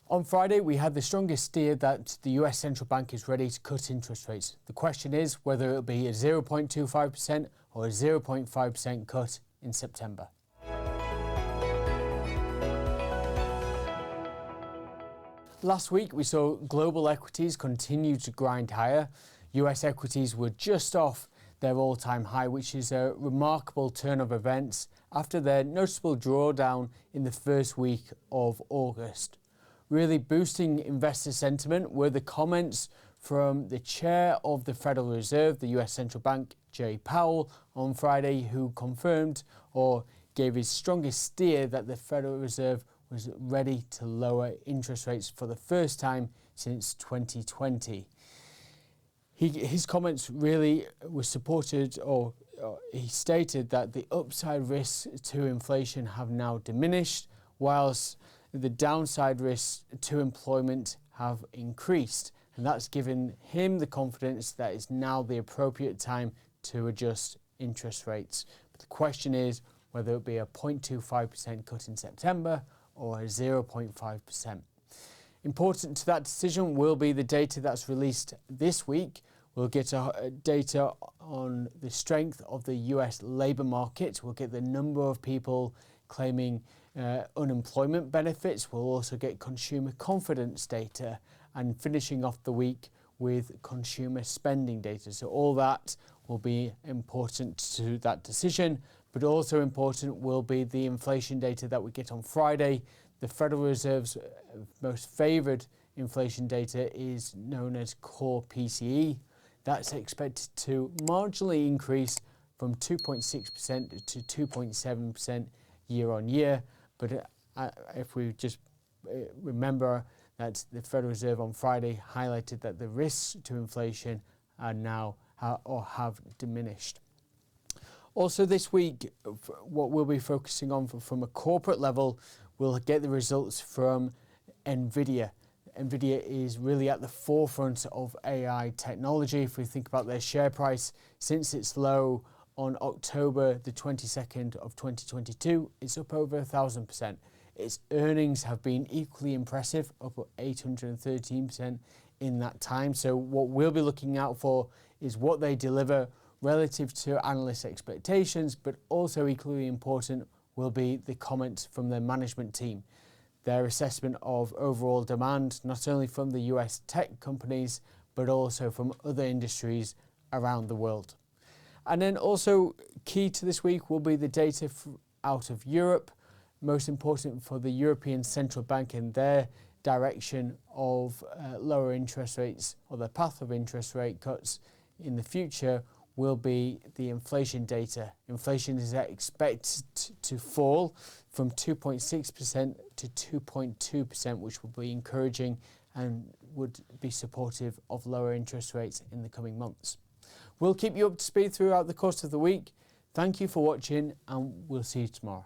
On Friday, we had the strongest steer that the US central bank is ready to cut interest rates. The question is whether it'll be a 0.25% or a 0.5% cut in September. Last week, we saw global equities continue to grind higher. US equities were just off their all-time high, which is a remarkable turn of events after their noticeable drawdown in the first week of August. Really boosting investor sentiment were the comments from the chair of the Federal Reserve, the US Central Bank, Jerome Powell, on Friday, who confirmed or gave his strongest steer that the Federal Reserve was ready to lower interest rates for the first time since 2020. His comments really were supported, or he stated that the upside risks to inflation have now diminished, whilst the downside risks to employment have increased. And that's given him the confidence that it's now the appropriate time to adjust interest rates. But the question is whether it be a 0.25% cut in September or a 0.5%. Important to that decision will be the data that's released this week. We'll get data on the strength of the US labour market. We'll get the number of people claiming unemployment benefits. We'll also get consumer confidence data, and finishing off the week with consumer spending data. So all that will be important to that decision, but also important will be the inflation data that we get on Friday. The Federal Reserve's most favoured inflation data is known as core PCE. That's expected to marginally increase from 2.6% to 2.7% year on year. But if we just remember that the Federal Reserve on Friday highlighted that the risks to inflation are now or have diminished. Also this week, what we'll be focusing on from a corporate level, we'll get the results from Nvidia. Nvidia is really at the forefront of AI technology. If we think about their share price since its low on October the 22nd of 2022, it's up over 1,000%. Its earnings have been equally impressive, up 813% in that time. So what we'll be looking out for is what they deliver relative to analyst expectations, but also equally important will be the comments from their management team. Their assessment of overall demand, not only from the US tech companies, but also from other industries around the world. And then also key to this week will be the data out of Europe, most important for the European Central Bank and their direction of lower interest rates, or the path of interest rate cuts in the future, will be the inflation data. Inflation is expected to fall from 2.6% to 2.2%, which will be encouraging and would be supportive of lower interest rates in the coming months. We'll keep you up to speed throughout the course of the week. Thank you for watching, and we'll see you tomorrow.